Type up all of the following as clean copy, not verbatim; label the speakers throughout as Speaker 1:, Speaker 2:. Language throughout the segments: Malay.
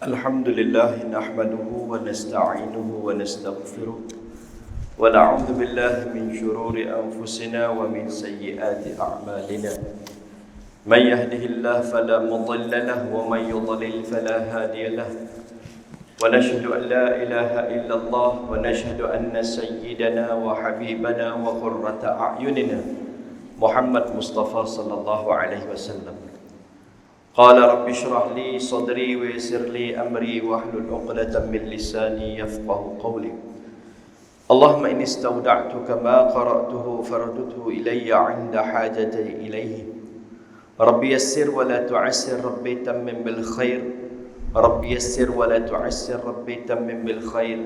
Speaker 1: الحمد لله نحمده ونستعينه ونستغفره ونعوذ بالله من شرور أنفسنا ومن سيئات أعمالنا من يهده الله فلا مضل له ومن يضلل فلا هادي له ونشهد أن لا إله إلا الله ونشهد أن سيدنا وحبيبنا وقرة أعيننا محمد مصطفى صلى الله عليه وسلم قال رب اشرح لي صدري ويسر لي أمري واحلل عقدة من لساني يفقه قولي اللهم إني استودعتك ما قرأته فردده إلي عند حاجتي إليه ربي يسر ولا تعسر ربي تمم بالخير ربي يسر ولا تعسر ربي تمم بالخير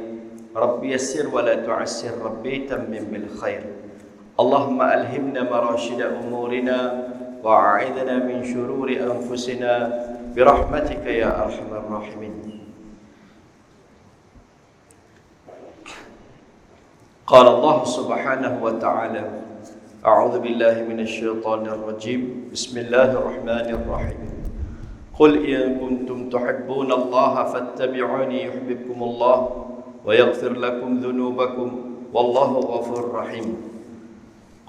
Speaker 1: ربي يسر ولا تعسر ربي تمم بالخير اللهم ألهمنا مراشد أمورنا وأعذنا من شرور أنفسنا برحمتك يا أرحم الراحمين. قال الله سبحانه وتعالى أعوذ بالله من الشيطان الرجيم بسم الله الرحمن الرحيم قل إن كنتم تحبون الله فاتبعوني يحببكم الله ويغفر لكم ذنوبكم والله غفور رحيم.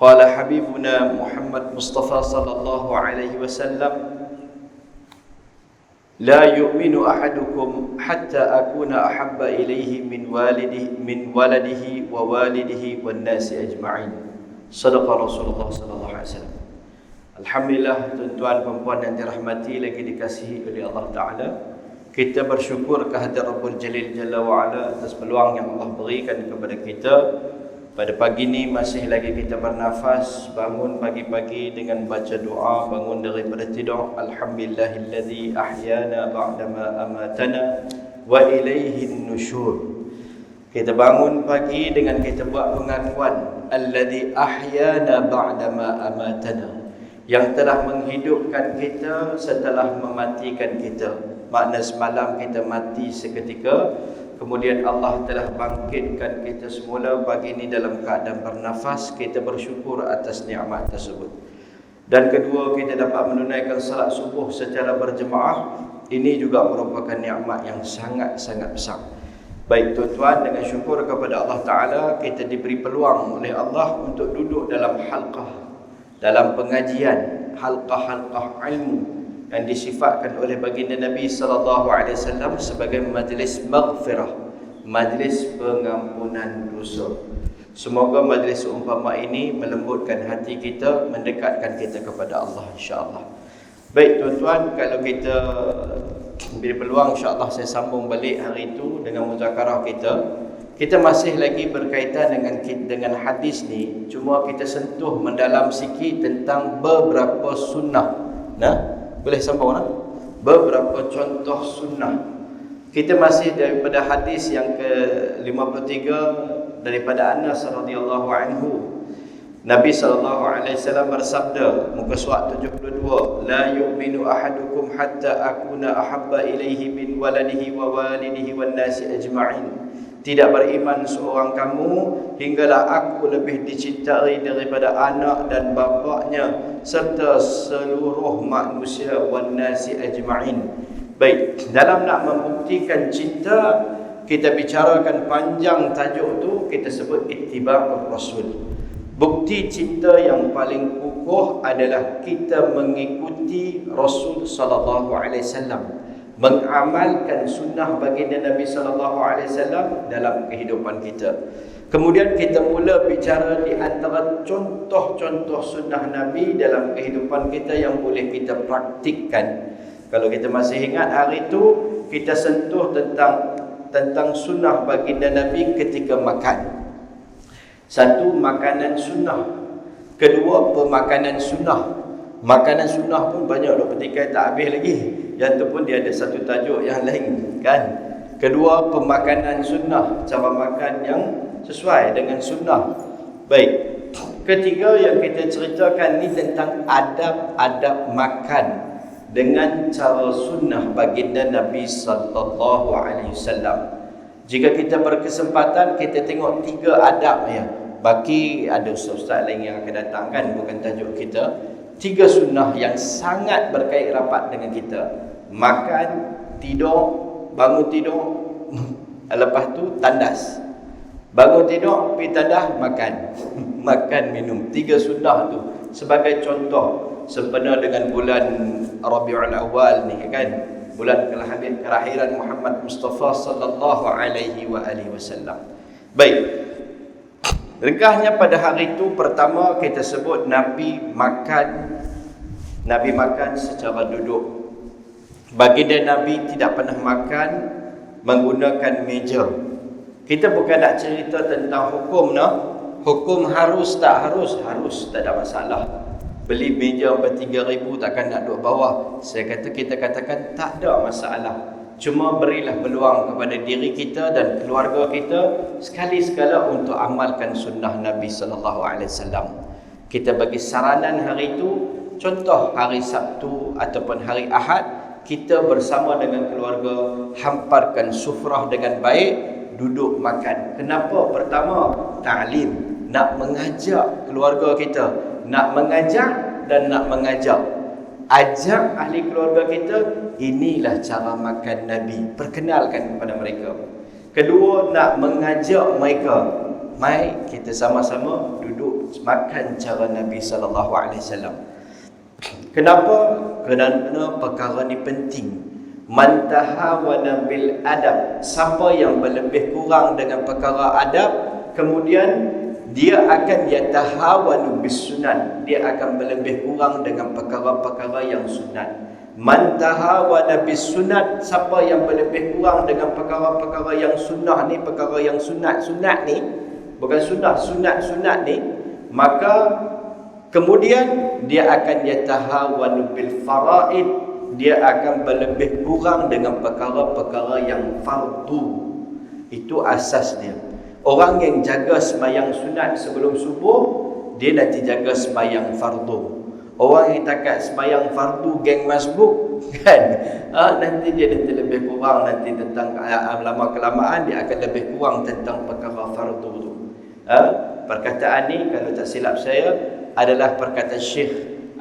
Speaker 1: قال حبيبنا محمد مصطفى صلى الله عليه وسلم لا يؤمن أحدكم حتى أكون أحب إليه من ولده ووالده والناس أجمعين. صدق رسول الله صلى الله عليه وسلم. Alhamdulillah, tuan-tuan dan puan yang dirahmati lagi dikasihi oleh Allah Ta'ala, kita bersyukur kehadirat Rabbul Jalil Jalla wa'ala atas peluang yang Allah berikan kepada kita. Pada pagi ini masih lagi kita bernafas, bangun pagi-pagi dengan baca doa, bangun daripada tidur. Alhamdulillahilladzi ahyana ba'dama amatana wa ilaihin nusyur. Kita bangun pagi dengan kita buat pengakuan alladzi ahyana ba'dama amatana, yang telah menghidupkan kita setelah mematikan kita. Makna semalam kita mati seketika, kemudian Allah telah bangkitkan kita semula pagi ini dalam keadaan bernafas. Kita bersyukur atas nikmat tersebut. Dan kedua, kita dapat menunaikan salat subuh secara berjemaah. Ini juga merupakan nikmat yang sangat-sangat besar. Baik tuan-tuan, dengan syukur kepada Allah Ta'ala, kita diberi peluang oleh Allah untuk duduk dalam halqah, dalam pengajian, halqah-halqah ilmu yang disifatkan oleh baginda Nabi SAW sebagai majlis maghfirah, majlis pengampunan dosa. Semoga majlis umpama ini melembutkan hati kita, mendekatkan kita kepada Allah, insya-Allah. Baik tuan-tuan, kalau kita beri peluang, insya-Allah saya sambung balik hari itu dengan muzakarah kita. Kita masih lagi berkaitan dengan hadis ni, cuma kita sentuh mendalam sikit tentang beberapa sunnah. Boleh sambung nak? Beberapa contoh sunnah. Kita masih daripada hadis yang ke-53 daripada Anas radhiyallahu anhu. Nabi SAW bersabda, muka surat 72, la yu'minu ahadukum hatta akuna ahabba ilaihi min waladihi wa walidihi wan nasi ajma'in. Tidak beriman seorang kamu hinggalah aku lebih dicintai daripada anak dan bapaknya serta seluruh manusia wan nasi ajma'in. Baik, dalam nak membuktikan cinta, kita bicarakan panjang tajuk tu, kita sebut ittiba'ur rasul. Bukti cinta yang paling kukuh adalah kita mengikuti Rasul sallallahu alaihi wasallam, mengamalkan sunnah baginda Nabi SAW dalam kehidupan kita. Kemudian kita mula bicara di antara contoh-contoh sunnah Nabi dalam kehidupan kita yang boleh kita praktikkan. Kalau kita masih ingat hari itu, kita sentuh tentang sunnah baginda Nabi ketika makan. Satu, makanan sunnah. Kedua, pemakanan sunnah. Makanan sunnah pun banyak dok, petikai tak habis lagi. Yang tu pun dia ada satu tajuk yang lain, kan? Kedua, pemakanan sunnah, cara makan yang sesuai dengan sunnah. Baik. Ketiga yang kita ceritakan ni tentang adab-adab makan dengan cara sunnah baginda Nabi sallallahu alaihi wasallam. Jika kita berkesempatan, kita tengok 3 adab ya. Baki ada ustaz-ustaz lain yang akan datang, kan, bukan tajuk kita. 3 sunnah yang sangat berkait rapat dengan kita. Makan, tidur, bangun tidur, lepas tu tandas. Bangun tidur, pergi tandas, makan. Makan, minum. 3 sunnah tu. Sebagai contoh, sempena dengan bulan Rabiul Awal ni kan, bulan kelahiran Muhammad Mustafa sallallahu alaihi wasallam. Baik. Ringkasnya pada hari itu, pertama kita sebut Nabi makan secara duduk. Baginda Nabi tidak pernah makan menggunakan meja. Kita bukan nak cerita tentang hukum hukum harus tak harus, tak ada masalah. Beli meja ber-3,000 takkan nak duduk bawah. Kita katakan tak ada masalah. Cuma berilah peluang kepada diri kita dan keluarga kita sekali-sekala untuk amalkan sunnah Nabi sallallahu alaihi wasallam. Kita bagi saranan hari itu, contoh hari Sabtu ataupun hari Ahad, kita bersama dengan keluarga hamparkan sufrah dengan baik, duduk makan. Kenapa? Pertama, ta'lim, nak mengajak keluarga kita, nak mengajak dan nak mengajak. Ajak ahli keluarga kita, inilah cara makan Nabi. Perkenalkan kepada mereka. Kedua, nak mengajak mereka, mai kita sama-sama duduk makan cara Nabi sallallahu alaihi wasallam. Kenapa? Kerana perkara ni penting. Man tahawana bil adab, siapa yang berlebih kurang dengan perkara adab, kemudian dia akan yatahawanu bis sunan, dia akan berlebih kurang dengan perkara-perkara yang sunat. Man tahawana bis sunat, siapa yang berlebih kurang dengan perkara-perkara yang sunnah ni, perkara yang sunat ni, bukan sunat ni, maka kemudian dia akan yatahawanu bil faraid, dia akan berlebih kurang dengan perkara-perkara yang fardu. Itu asas dia. Orang yang jaga sembahyang sunat sebelum subuh, dia nanti jaga sembahyang fardu. Orang yang takat sembahyang fardu geng masbuk kan, nanti dia nanti lebih kurang nanti tentang lama kelamaan dia akan lebih kurang tentang perkara fardu tu. Perkataan ni kalau tak silap saya adalah perkataan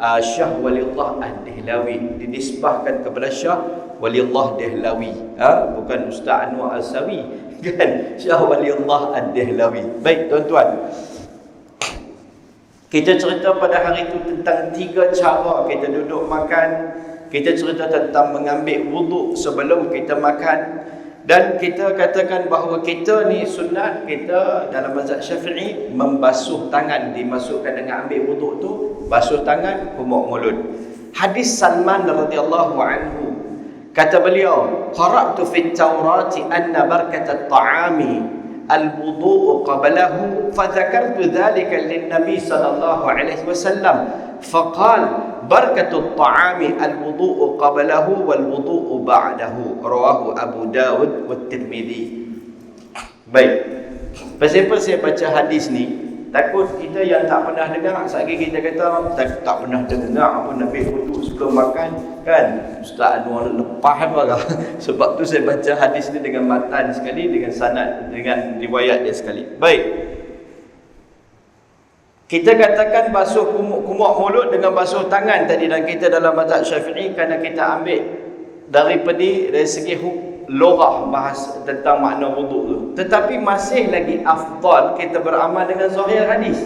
Speaker 1: Syah Waliullah Ad-Dihlawi, dinisbahkan kepada Syah Waliullah Dihlawi, bukan Ustaz Anwar Al-Sawi kan, Syah Waliullah Ad-Dihlawi. Baik tuan-tuan, kita cerita pada hari itu tentang 3 cara kita duduk makan. Kita cerita tentang mengambil wuduk sebelum kita makan. Dan kita katakan bahawa kita ni sunat, kita dalam mazhab Syafi'i membasuh tangan, dimasukkan dengan ambil wuduk tu, basuh tangan, kumuk mulut. Hadis Salman radhiyallahu anhu, kata beliau, qara'tu fit Taurati anna barkat at-ta'ami al-wudu'u qablahu fa dhakartu dhalika lin-nabi sallallahu alaihi wasallam faqala barakatut ta'ami al-wudu'u qablahu wal-wudu'u ba'dahu, rawahu Abu Dawud wa Tirmidzi. Baik, pasal saya baca hadis ni, takut kita yang tak pernah dengar, sekali kita kata tak pernah dengar apa Nabi wuduk sebelum makan kan, Ustaz Anwar lepas apa. Sebab tu saya baca hadis ni dengan matan sekali, dengan sanad, dengan riwayat dia sekali. Baik, kita katakan basuh kumuk mulut dengan basuh tangan tadi, dan kita dalam mazhab Syafi'i kerana kita ambil dari segi lorah bahas tentang makna wuduk tu. Tetapi masih lagi afdal kita beramal dengan zahir hadis.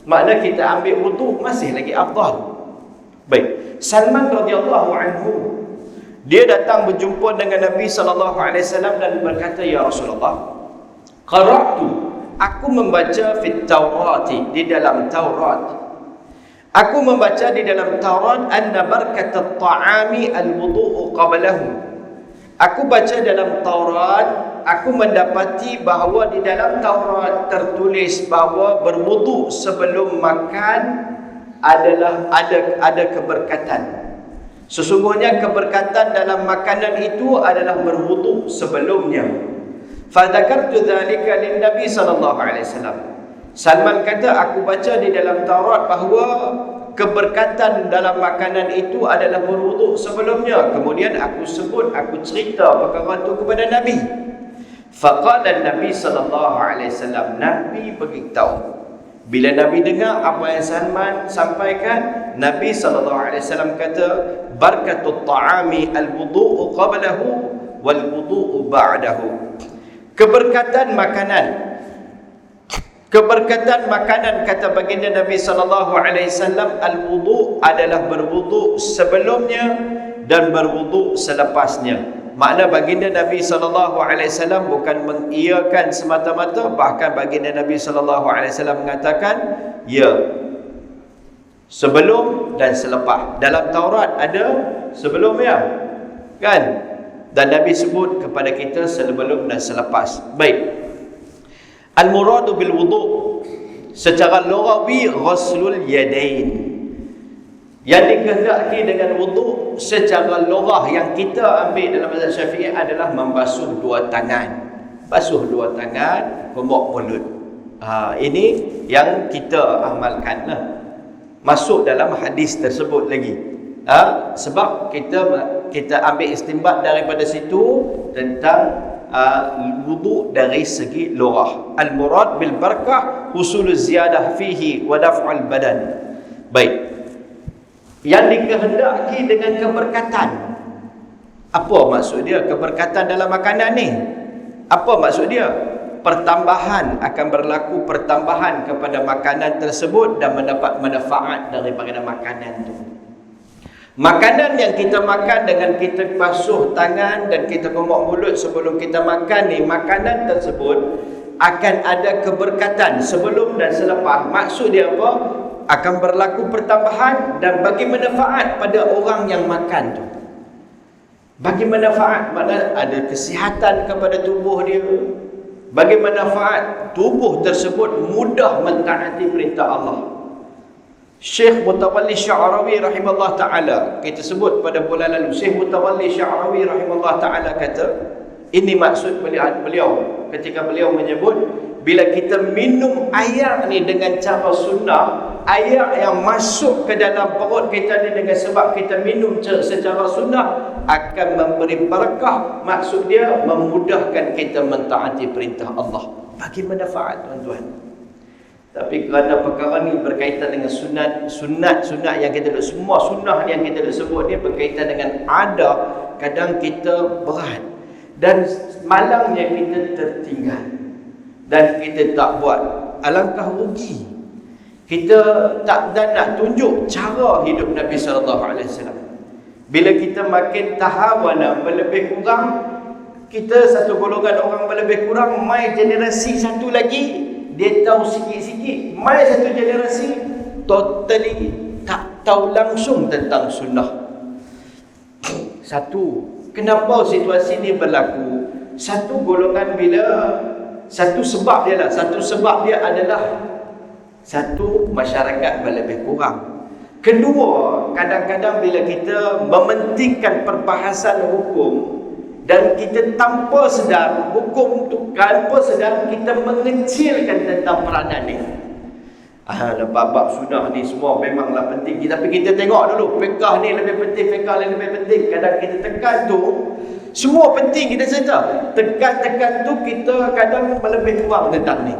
Speaker 1: Makna kita ambil wuduk masih lagi afdal. Baik, Salman radhiyallahu anhu, dia datang berjumpa dengan Nabi sallallahu alaihi wasallam dan berkata, ya Rasulullah, qara'tu, aku membaca fit Taurati, di dalam Taurat. Aku membaca di dalam Taurat anna barkatat ta'ami al-wudu'u qablahu. Aku baca dalam Taurat, aku mendapati bahawa di dalam Taurat tertulis bahawa berwuduk sebelum makan adalah ada keberkatan. Sesungguhnya keberkatan dalam makanan itu adalah berwuduk sebelumnya. Fadzakartu dzalika lin-nabi sallallahu alaihi wasallam. Salman kata, aku baca di dalam Taurat bahawa keberkatan dalam makanan itu adalah berwuduk sebelumnya. Kemudian aku cerita perkara itu kepada Nabi. Faqala an-nabi sallallahu alaihi wasallam, Nabi beritahu. Bila Nabi dengar apa yang Salman sampaikan, Nabi sallallahu alaihi wasallam kata, barakatut ta'ami al-wudu'u qablahu wal wudu'u ba'dahu. Keberkatan makanan, keberkatan makanan, kata baginda Nabi sallallahu alaihi wasallam, al-wudu' adalah berwudu sebelumnya dan berwudu selepasnya. Makna baginda Nabi sallallahu alaihi wasallam bukan mengiyakan semata-mata, bahkan baginda Nabi sallallahu alaihi wasallam mengatakan ya, sebelum dan selepas. Dalam Taurat ada sebelumnya, kan? Dan Nabi sebut kepada kita sebelum dan selepas. Baik. Al-muradu bil wudu' secara lughawi ghuslul yadain. Yang dikehendaki dengan wudu' secara lughah yang kita ambil dalam mazhab Syafi'i adalah membasuh dua tangan. Basuh dua tangan, pemuk mulut. Ini yang kita amalkanlah. Masuk dalam hadis tersebut lagi. Sebab kita ambil istinbat daripada situ tentang wudu dari segi lughah. Al-murad bil barakah husul ziyadah fihi wa daf'al badan. Baik. Yang dikehendaki dengan keberkatan, apa maksud dia keberkatan dalam makanan ni? Apa maksud dia? Pertambahan, akan berlaku pertambahan kepada makanan tersebut dan mendapat manfaat daripada makanan tu. Makanan yang kita makan dengan kita basuh tangan dan kita pemuk mulut sebelum kita makan ni, makanan tersebut akan ada keberkatan sebelum dan selepas. Maksud dia apa? Akan berlaku pertambahan dan bagi manfaat pada orang yang makan tu. Bagi manfaat, mana ada kesihatan kepada tubuh dia. Bagi manfaat tubuh tersebut mudah mentaati perintah Allah. Syekh Mutawalli Sya'rawi rahimahullah ta'ala, kita sebut pada bulan lalu, Syekh Mutawalli Sya'rawi rahimahullah ta'ala kata, ini maksud beliau ketika beliau menyebut, bila kita minum air ni dengan cara sunnah, air yang masuk ke dalam perut kita ni dengan sebab kita minum secara sunnah akan memberi barakah. Maksud dia memudahkan kita mentaati perintah Allah. Bagi manfaat, tuan-tuan. Tapi kerana perkara ni berkaitan dengan sunat yang kita semua sunnah yang kita sebut ni berkaitan dengan ada, kadang kita berat dan malangnya kita tertinggal dan kita tak buat. Alangkah rugi kita tak dan nak tunjuk cara hidup Nabi SAW. Bila kita makin tahawana berlebih kurang, kita satu golongan orang berlebih kurang, mai generasi satu lagi dia tahu sikit-sikit, mai satu generasi totally tak tahu langsung tentang sunnah. Satu, kenapa situasi ni berlaku? Satu golongan bila satu sebab dia adalah satu, masyarakat berlebih kurang. Kedua, kadang-kadang bila kita mementingkan perbahasan hukum dan kita tanpa sedar, hukum tu tanpa sedar kita mengecilkan tentang peranan ni. Bab sunnah ni semua memanglah penting, tapi kita tengok dulu fiqh ni lebih penting, fiqh ni lebih penting. Kadang kita tekan tu semua penting, kita cerita tekan tu kita kadang lebih kurang tentang ni.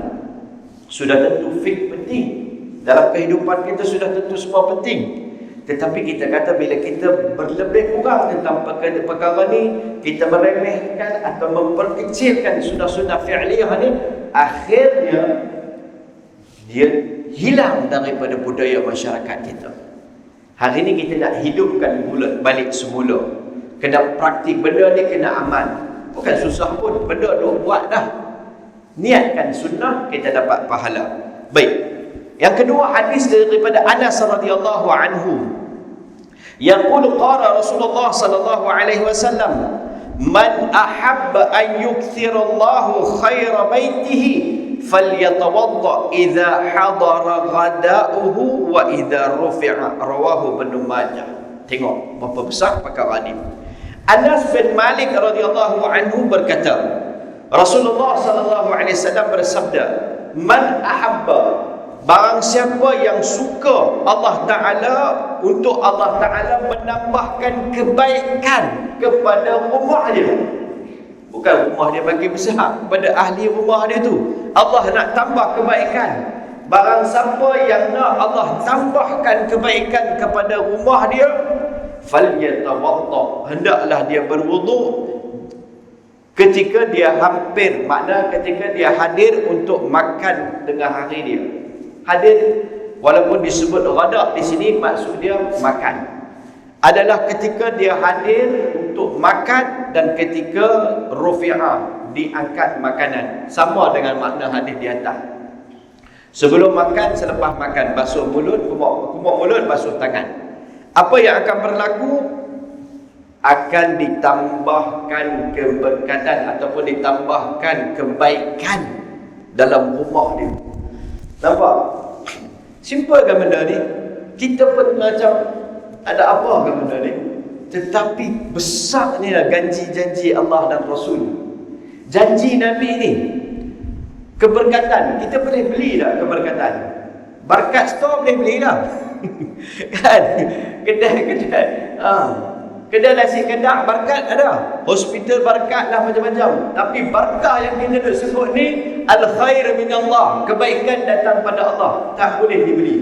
Speaker 1: Sudah tentu fiqh penting dalam kehidupan kita, sudah tentu semua penting. Tetapi kita kata bila kita berlebih kurang tentang perkara ni, kita meremehkan atau memperkecilkan sunnah-sunnah fi'liyah ni, akhirnya dia hilang daripada budaya masyarakat kita. Hari ni kita nak hidupkan balik semula. Kena praktik benda ni, kena amal. Bukan susah pun, benda duk buat dah. Niatkan sunnah, kita dapat pahala. Baik. Yang kedua, hadis daripada Anas radhiyallahu anhu. Yaqulu qala Rasulullah sallallahu alaihi wasallam, "Man ahabba an yukthirallahu khaira baitihi falyatawadda idza hadara ghada'uhu wa idza rufi'a." Rawahu Ibnu Majah. Tengok berapa besar perkara ni. Anas bin Malik radhiyallahu anhu berkata, Rasulullah sallallahu alaihi wasallam bersabda, "Man ahabba," barang siapa yang suka Allah Ta'ala, untuk Allah Ta'ala menambahkan kebaikan kepada rumah dia. Bukan rumah dia bagi besar, kepada ahli rumah dia tu Allah nak tambah kebaikan. Barang siapa yang nak Allah tambahkan kebaikan kepada rumah dia, falyatawadda, hendaklah dia berwudu ketika dia hampir, makna ketika dia hadir untuk makan tengah hari dia. Hadir, walaupun disebut ghadak di sini, maksud dia makan. Adalah ketika dia hadir untuk makan dan ketika rufi'ah, diangkat makanan. Sama dengan makna hadir di atas. Sebelum makan, selepas makan, basuh mulut, kumur mulut, basuh tangan. Apa yang akan berlaku? Akan ditambahkan keberkatan ataupun ditambahkan kebaikan dalam rumah dia. Nampak? Simple kan benda ni? Kita pun macam ada apa kan benda ni? Tetapi besarnya janji-janji Allah dan Rasul. Janji Nabi ni, keberkatan, kita boleh beli tak keberkatan? Berkat store boleh beli lah. Kan? Kedai-kedai. Kedai nasi kedak berkat ada. Hospital berkat lah macam-macam. Tapi berkah yang kita nak sebut ni, al-khair min Allah. Kebaikan datang pada Allah. Tak boleh dibeli.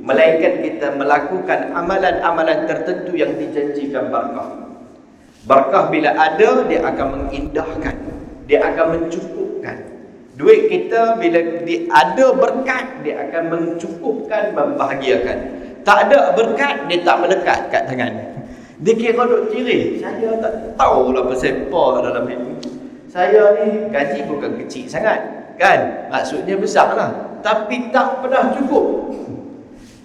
Speaker 1: Melainkan kita melakukan amalan-amalan tertentu yang dijanjikan berkah. Berkah bila ada, dia akan mengindahkan. Dia akan mencukupkan. Duit kita bila ada berkat, dia akan mencukupkan, membahagiakan. Tak ada berkat, dia tak melekat kat tangan. Dia kira duk kira. Saya tak tahulah pasal apa dalam hidup. Saya ni gaji bukan kecil sangat, kan? Maksudnya besar lah. Tapi tak pernah cukup.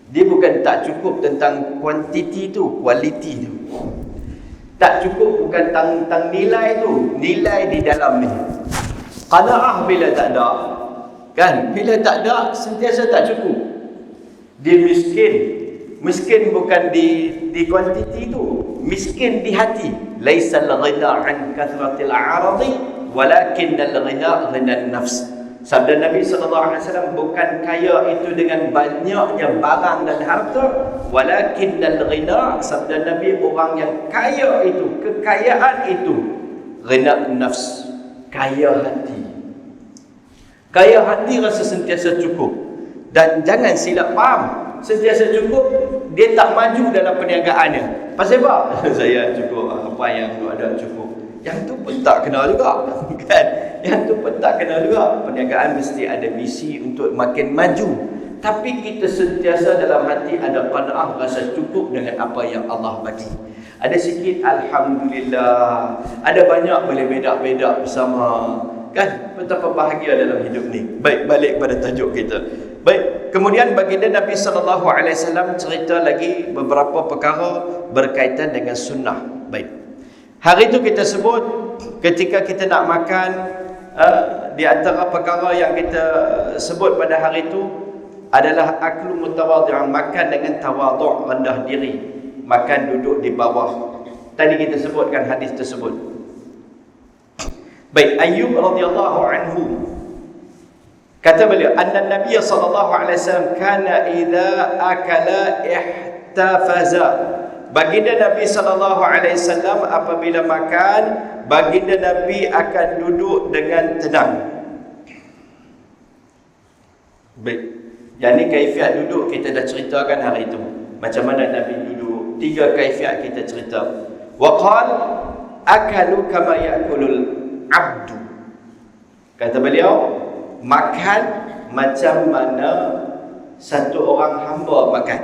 Speaker 1: Dia bukan tak cukup tentang kuantiti tu, kualiti tu. Tak cukup bukan tentang nilai tu, nilai di dalam ni. Qanaah bila tak ada, kan? Bila tak ada, sentiasa tak cukup. Dia miskin. Miskin bukan di kuantiti tu, miskin di hati. Laisal ghina an kathratil a'radi, walakin al-ghina ghina an-nafs. Sabda Nabi SAW, bukan kaya itu dengan banyaknya barang dan harta, walakin al-ghina, sabda Nabi, orang yang kaya itu, kekayaan itu, ghina an-nafs, kaya hati. Kaya hati rasa sentiasa cukup. Dan jangan silap faham, sentiasa cukup, dia tak maju dalam perniagaannya. Pasal apa? Saya cukup, apa yang ada cukup. Yang tu pun tak kena juga. Kan? Yang tu pun tak kena juga. Perniagaan mesti ada misi untuk makin maju. Tapi kita sentiasa dalam hati ada qanaah, rasa cukup dengan apa yang Allah bagi. Ada sikit alhamdulillah. Ada banyak boleh bedak-bedak bersama. Kan? Betapa bahagia dalam hidup ni. Baik, balik pada tajuk kita. Baik, kemudian baginda Nabi SAW cerita lagi beberapa perkara berkaitan dengan sunnah. Baik. Hari itu kita sebut ketika kita nak makan, di antara perkara yang kita sebut pada hari itu adalah aklu mutawadhi'an, makan dengan tawadhu', rendah diri, makan duduk di bawah. Tadi kita sebutkan hadis tersebut. Baik, Ayyub radhiyallahu anhu kata beliau, anna Nabi sallallahu alaihi wasallam kana idza akala ihtafaza. Baginda Nabi sallallahu alaihi wasallam apabila makan, baginda Nabi akan duduk dengan tenang. Baik. Yang ni kaifiat duduk kita dah ceritakan hari itu. Macam mana Nabi duduk. 3 kaifiat kita cerita. Wa qala akalu kama ya'kulul 'abdu. Kata beliau, makan macam mana satu orang hamba makan.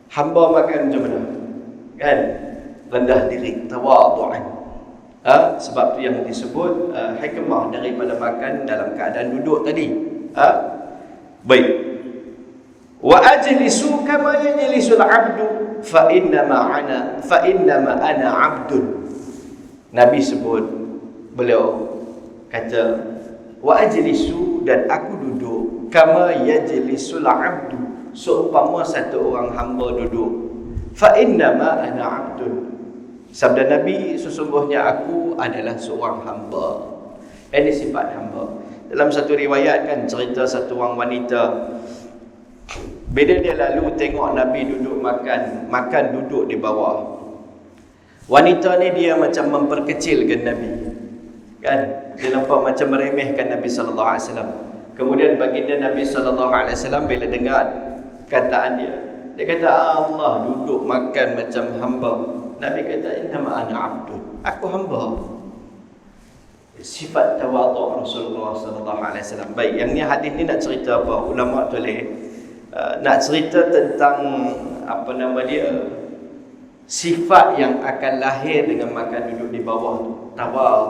Speaker 1: Hamba makan macam mana? Kan? Rendah diri, tawadhu'an. Sebab tu yang disebut hikmah daripada makan dalam keadaan duduk tadi. Baik. Wa ajlisu kama yajlisul 'abdu fa innama ana 'abdun. Nabi sebut, beliau kata, wa ajlisu, dan aku duduk, kama yajlisul 'abdu, seumpama satu orang hamba duduk. Fa innama ana 'abdun. Sabda Nabi, sesungguhnya aku adalah seorang hamba. Ini sifat hamba. Dalam satu riwayat kan cerita satu orang wanita, bila dia lalu tengok Nabi duduk makan duduk di bawah. Wanita ni dia macam memperkecilkan Nabi. Kan? Dia nampak macam meremehkan Nabi sallallahu alaihi wasallam. Kemudian baginda Nabi sallallahu alaihi wasallam bila dengar kataan dia, dia kata, Allah duduk makan macam hamba. Nabi kata, innama ana 'abdun. Aku hamba. sifat tawaduk Rasulullah sallallahu alaihi wasallam. Baik, yang ni hadis ni nak cerita apa? Ulama tulis nak cerita tentang apa nama dia, sifat yang akan lahir dengan makan duduk di bawah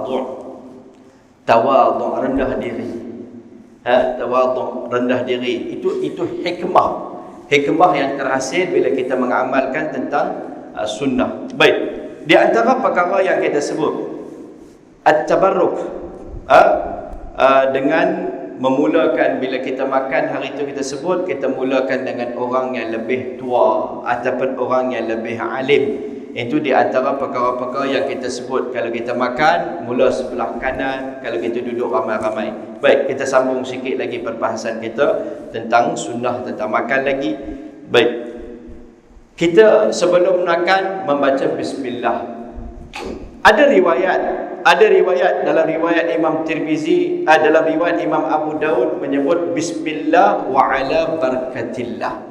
Speaker 1: tu. Tawaduk, rendah diri. Tawaduk, rendah diri. Itu hikmah yang terhasil bila kita mengamalkan tentang sunnah. Baik, di antara perkara yang kita sebut at-tabarruk, dengan memulakan bila kita makan hari itu kita sebut, kita mulakan dengan orang yang lebih tua ataupun orang yang lebih alim. Itu di antara perkara-perkara yang kita sebut. Kalau kita makan, mula sebelah kanan. Kalau kita duduk ramai-ramai. Baik, kita sambung sikit lagi perbahasan kita tentang sunnah, tentang makan lagi. Baik, kita sebelum makan membaca bismillah. Ada riwayat dalam riwayat Imam Tirmizi, dalam riwayat Imam Abu Daud menyebut bismillah wa ala barakatillah.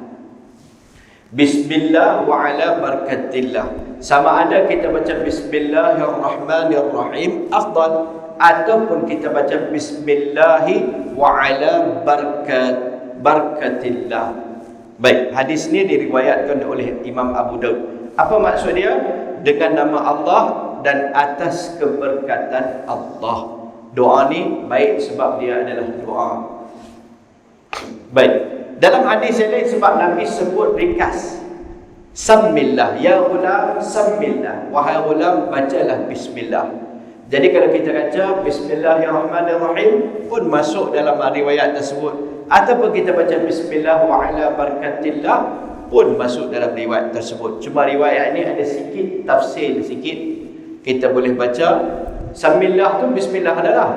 Speaker 1: Bismillah wa ala barakatillah. Sama ada kita baca bismillahirrahmanirrahim afdal, ataupun kita baca bismillahi wa ala barakatillah. Baik, hadis ni diriwayatkan oleh Imam Abu Daud. Apa maksud dia? Dengan nama Allah dan atas keberkatan Allah. Doa ni baik sebab dia adalah doa. Baik, dalam hadis yang lain sebab Nabi sebut ringkas, Sammillah, ya ghulam sammillah, wahai ghulam bacalah bismillah. Jadi kalau kita baca bismillahirrahmanirrahim pun masuk dalam riwayat tersebut, ataupun kita baca bismillah wa ala barakatillah pun masuk dalam riwayat tersebut. Cuma riwayat ini ada sikit tafsir sikit. Kita boleh baca sammillah tu bismillah adalah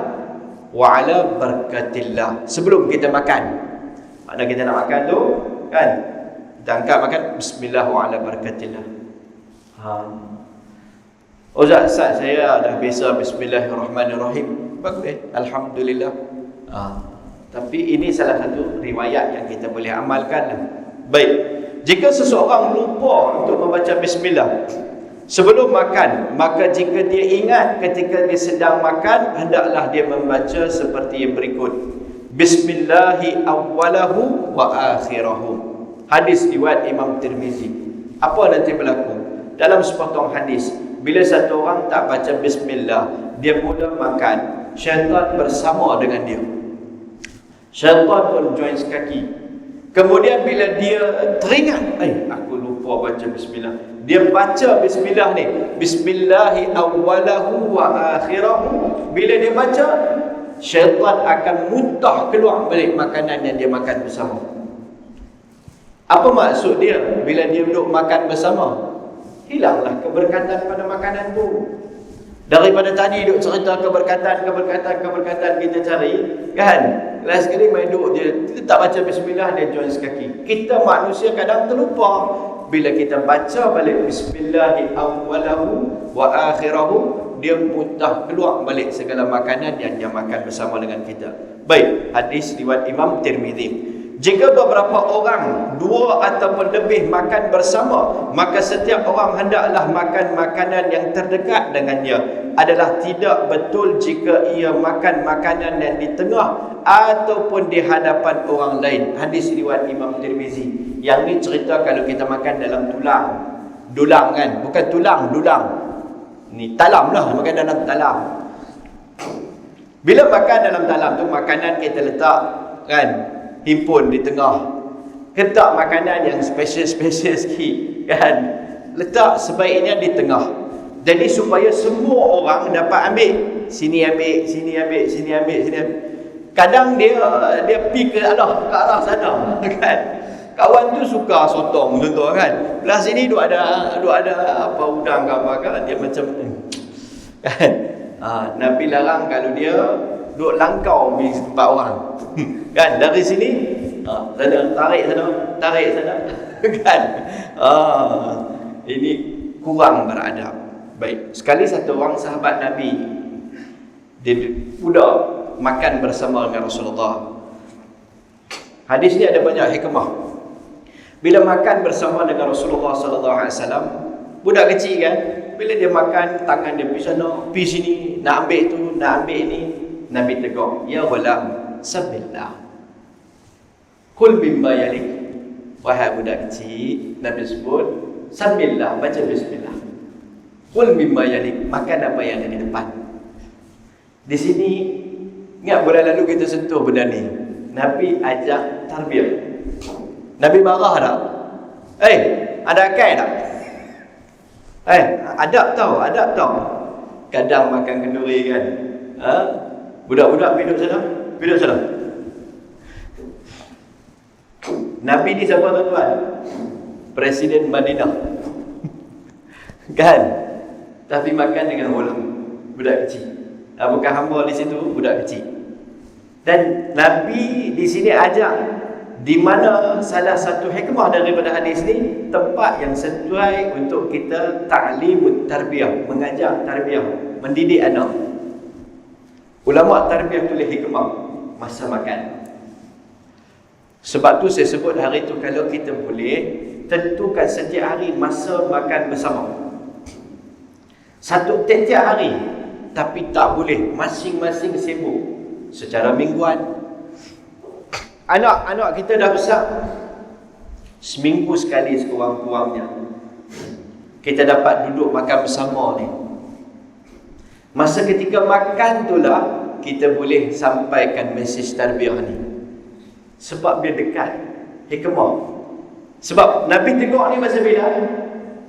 Speaker 1: wa ala barakatillah sebelum kita makan. Maknanya kita nak makan tu kan, kita angkat makan bismillah wa ala barakatillah. Ustaz, saya dah biasa bismillahirrahmanirrahim. Bagus, alhamdulillah. Tapi ini salah satu riwayat yang kita boleh amalkan lah. Baik, jika seseorang lupa untuk membaca bismillah sebelum makan, maka jika dia ingat ketika dia sedang makan, hendaklah dia membaca seperti yang berikut. Bismillahi awwalahu wa akhirahu. Hadis riwayat Imam Tirmizi. Apa nanti berlaku? Dalam sepotong hadis, bila satu orang tak baca bismillah, dia mula makan, syaitan bersama dengan dia. Syaitan pun join sekaki. Kemudian bila dia teringat, aku lupa baca bismillah, dia baca bismillah ni, bismillahi awwalahu wa akhirahu. Bila dia baca, syaitan akan muntah keluar balik makanan yang dia makan bersama. Apa maksud dia bila dia duduk makan bersama? Hilanglah keberkatan pada makanan tu. Daripada tadi duk cerita keberkatan kita cari, kan? Last kali main duduk dia tak baca bismillah, dia join sekaki. Kita manusia kadang terlupa. Bila kita baca balik bismillahi awwalahu wa akhirahu, dia muntah keluar balik segala makanan yang dia makan bersama dengan kita. Baik, hadis riwayat Imam Tirmizi. Jika beberapa orang, dua ataupun lebih makan bersama, maka setiap orang hendaklah makan makanan yang terdekat dengannya. Adalah tidak betul jika ia makan makanan yang di tengah ataupun di hadapan orang lain. Hadis riwayat Imam Tirmizi. Yang ni cerita kalau kita makan dalam tulang. Dulang kan? Bukan tulang, dulang. Ni talam lah, makan dalam talam. Bila makan dalam talam tu, makanan kita letak kan, himpun di tengah. Letak makanan yang special sikit kan, letak sebaiknya di tengah. Jadi supaya semua orang dapat ambil. Sini ambil, sini ambil, sini ambil, sini ambil. Kadang dia pergi ke arah sana kan. Kawan tu suka sotong contoh kan. Belah sini duk ada apa udang ke apa kan, dia macam kan. Nabi larang kalau dia duk langkau pergi tempat orang. Kan dari sini sana tarik sana kan. Ini kurang beradab. Baik, sekali satu orang sahabat Nabi, dia budak makan bersama dengan Rasulullah. Hadis ni ada banyak hikmah. Bila makan bersama dengan Rasulullah sallallahu alaihi wasallam, budak kecil kan, bila dia makan, tangan dia pergi sana, pergi sini, nak ambil tu, nak ambil ni. Nabi tegur, ya ghulam, samillah. Kul mimma yalik. Wahai budak kecil, Nabi sebut, samillah, baca bismillah. Kul mimma yalik, makan apa yang ada di depan. Di sini, ingat bulan lalu kita sentuh benda ni. Nabi ajak tarbiyah. Nabi marah tak? Ada akal tak? Adab tau. Kadang makan kenduri kan. Budak-budak duduk sana. Nabi ni siapa tuan-tuan? Presiden Madinah. Kan? Tapi makan dengan orang budak kecil. Bukan hamba di situ, budak kecil. Dan Nabi di sini ajak, di mana salah satu hikmah daripada hadis ni, tempat yang sesuai untuk kita ta'lim tarbiyah, mengajar tarbiyah, mendidik anak. Ulama tarbiyah tulis hikmah masa makan. Sebab tu saya sebut hari tu, kalau kita boleh tentukan setiap hari masa makan bersama. Tiap-tiap hari. Tapi tak boleh masing-masing sibuk secara mingguan. Anak-anak kita dah besar, seminggu sekali sekurang-kurangnya kita dapat duduk makan bersama ni. Masa ketika makan tu lah kita boleh sampaikan mesej tarbiyah ni. Sebab dia dekat hikmah. Sebab Nabi tengok ni masa bila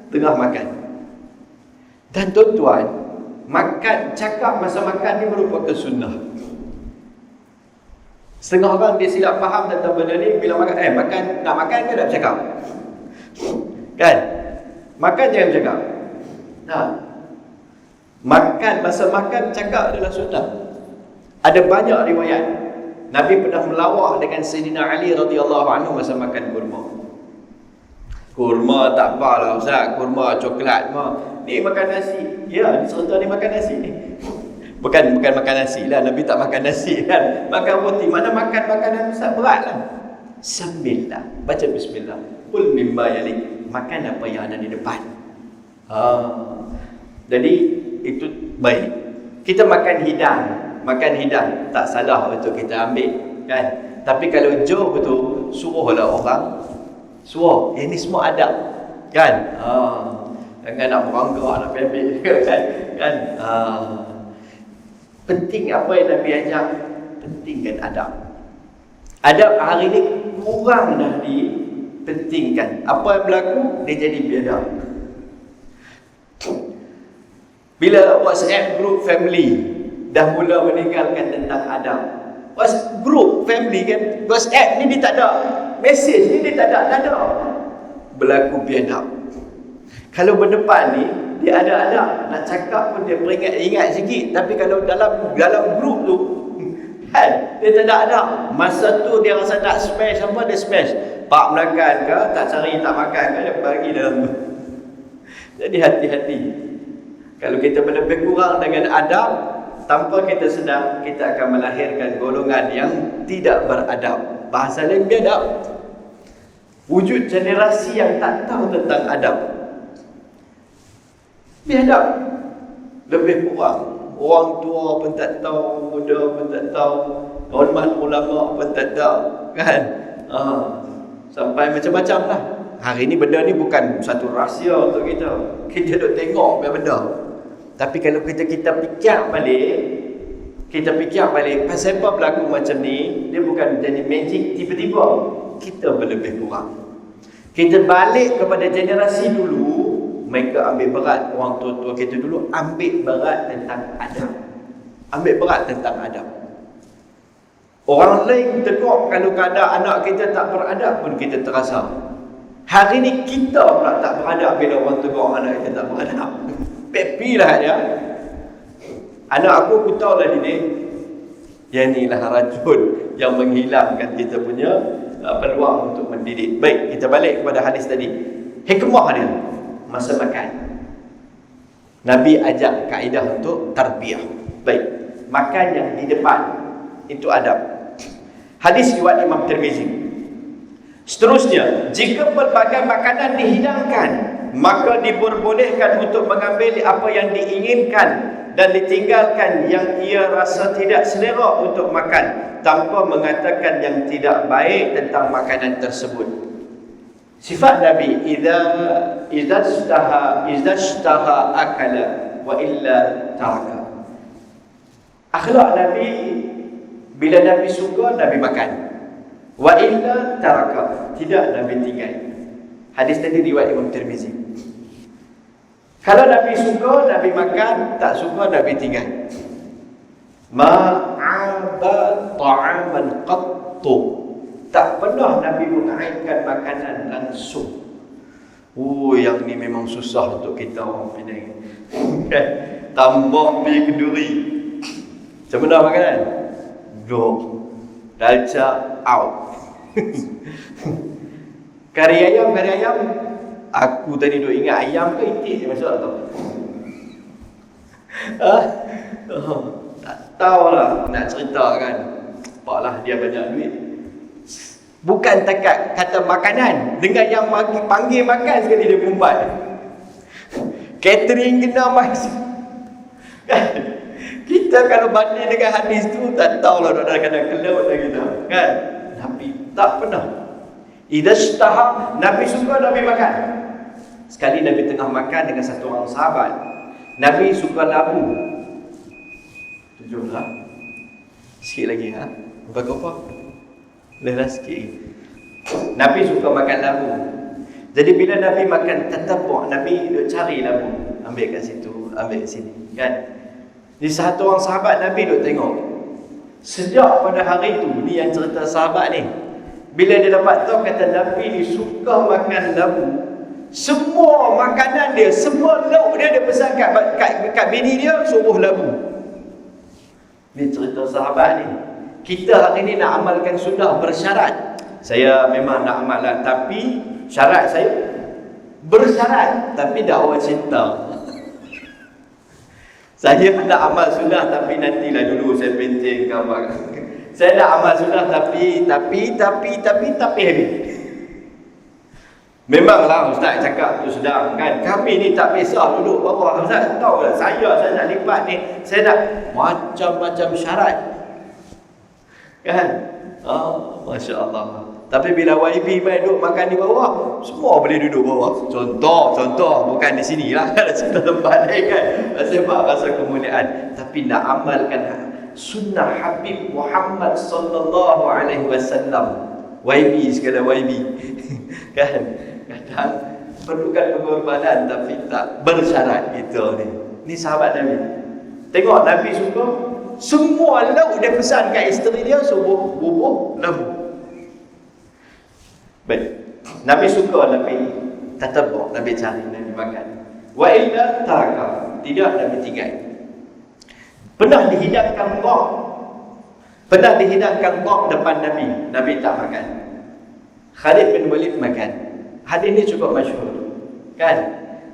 Speaker 1: tengah makan. Dan tuan-tuan, cakap masa makan ni merupakan sunnah. Setengah orang dia silap faham tentang benda ni. Bila makan, nak makan ke nak bercakap? Kan? Makan jangan bercakap. Masa makan cakap adalah sunnah. Ada banyak riwayat Nabi pernah melawak dengan Sayyidina Ali radhiyallahu anhu masa makan kurma. Kurma tak apalah Ustaz, kurma coklat mah. Ni makan nasi. Ya, serta ni makan nasi ni. Bukan makan nasi lah, Nabi tak makan nasi kan. Makan roti, mana makan makanan besar berat lah. Sambillah, baca bismillah. Kul mimma yalik, makan apa yang ada di depan. Jadi itu baik. Kita makan hidang tak salah untuk kita ambil kan. Tapi kalau jauh betul, suruhlah orang suruh. Ini semua adab kan. Jangan nak meranggak nak ambil kan. Penting apa yang Nabi ajar, pentingkan adab. Adab hari ni kurang dah dipentingkan. Apa yang berlaku, dia jadi biadab. Bila WhatsApp group family dah mula meninggalkan tentang adab. WhatsApp group family kan, WhatsApp ni dia tak ada, message ni dia tak ada. Berlaku biadab. Kalau berdepan ni dia ada adab, nak cakap pun dia ingat sikit. Tapi kalau dalam grup tu kan, dia tak ada adab. Masa tu dia rasa nak smash apa, dia smash. Pak makan ke, tak cari tak makan ke, dia bagi dalam tu. Jadi hati-hati. Kalau kita lebih kurang dengan adab, tanpa kita sedar, kita akan melahirkan golongan yang tidak beradab. Bahasa lain biadab. Wujud generasi yang tak tahu tentang adab. Biadab. Lebih kurang. Orang tua pun tak tahu, muda pun tak tahu, hormat ulama pun tak tahu, kan? Sampai macam-macam lah. Hari ni benda ni bukan satu rahsia untuk kita. Kita duk tengok benda. Tapi kalau kita fikir balik, pasal apa berlaku macam ni, dia bukan jadi magic tiba-tiba. Kita berlebih kurang. Kita balik kepada generasi dulu, mereka ambil berat, orang tua-tua kita dulu ambil berat tentang adab. Ambil berat tentang adab. Orang lain tengok kalau keadaan anak kita tak beradab pun kita terasa. Hari ni kita pula tak beradab bila orang tengok anak kita tak beradab. Pepi lah dia. Anak aku tahu lah dia. Yang ni lah racun yang menghilangkan kita punya peluang untuk mendidik. Baik, kita balik kepada hadis tadi. Hikmah dia masa makan. Nabi ajak kaedah untuk tarbiyah. Baik, makan yang di depan itu adab. Hadis riwayat Imam Tirmizi. Seterusnya, jika pelbagai makanan dihidangkan maka diperbolehkan untuk mengambil apa yang diinginkan dan ditinggalkan yang ia rasa tidak selera untuk makan, tanpa mengatakan yang tidak baik tentang makanan tersebut. Sifat Nabi, idza ishtaha akala wa illa taraka. Akhlak Nabi, bila Nabi suka, Nabi makan. Wa illa taraka, tidak Nabi tinggal. Hadis tadi riwayat Imam Tirmizi. Kalau Nabi suka, Nabi makan, tak suka, Nabi tinggal. Ma'aba ta'aman qattu, tak pernah Nabi mengaitkan makanan langsung. Yang ni memang susah untuk kita orang Penang. Tambah mi kenduri. Macam mana makanan? Dok. Dalca out. Kari ayam. Aku tadi duk ingat ayam ke itik je masuk tu. Tak tahulah nak cerita kan. Paklah dia banyak duit. Bukan takat kata makanan, dengan yang panggil makan sekali dia berumpat. Catering kena masuk. Kita kalau banding dengan hadis tu, tak tahulah dah kena kelut lagi dah. Kan? Nabi tak pernah. Idza ishtaha, Nabi suka, Nabi makan. Sekali Nabi tengah makan dengan satu orang sahabat. Nabi suka labu. Tujuhlah. Sikit lagi ha. Berapa? Bolehlah sikit. Nabi suka makan labu. Jadi bila Nabi makan tatapu', Nabi duk cari labu. Ambil kat situ, ambil kat sini. Kan? Di satu orang sahabat Nabi duk tengok. Sejak pada hari tu, ni yang cerita sahabat ni. Bila dia dapat tahu kata Nabi ni suka makan labu, semua makanan dia, semua lauk dia pesan kat bini dia, suruh labu. Ni cerita sahabat ni. Kita hari ni nak amalkan sunnah bersyarat. Saya memang nak amal lah, tapi syarat saya bersyarat, tapi dakwah cinta. Saya nak amal sunnah, tapi nantilah dulu saya penting kawan. Saya nak amal sunnah, tapi habis. Memanglah Ustaz cakap tu sedang kan. Kami ni tak biasa duduk bawah. Ustaz tahu lah, saya nak lipat ni, saya nak macam-macam syarat. Kan? Masya Allah. Tapi bila YB main duduk makan di bawah, semua boleh duduk bawah. Contoh, bukan di sini lah, ada cerita tempat lain kan. Sebab rasa kemuliaan. Tapi nak amalkan sunnah Habib Muhammad sallallahu alaihi wasallam. YB sekali YB. Kan? Kadang perlukan pengorbanan tapi tak bersyarat gitu ni. Ni sahabat Nabi. Tengok Nabi suka semua lauk dia pesan kat isteri dia, suruh bubuh labu. Baik. Nabi suka, Nabi tatabuk, Nabi cari, Nabi makan. Wa illa taraka, tidak Nabi tinggal. Pernah dihidangkan tok depan Nabi, Nabi tak makan. Khalid bin Walid makan. Hadis ni cukup masyhur. Kan?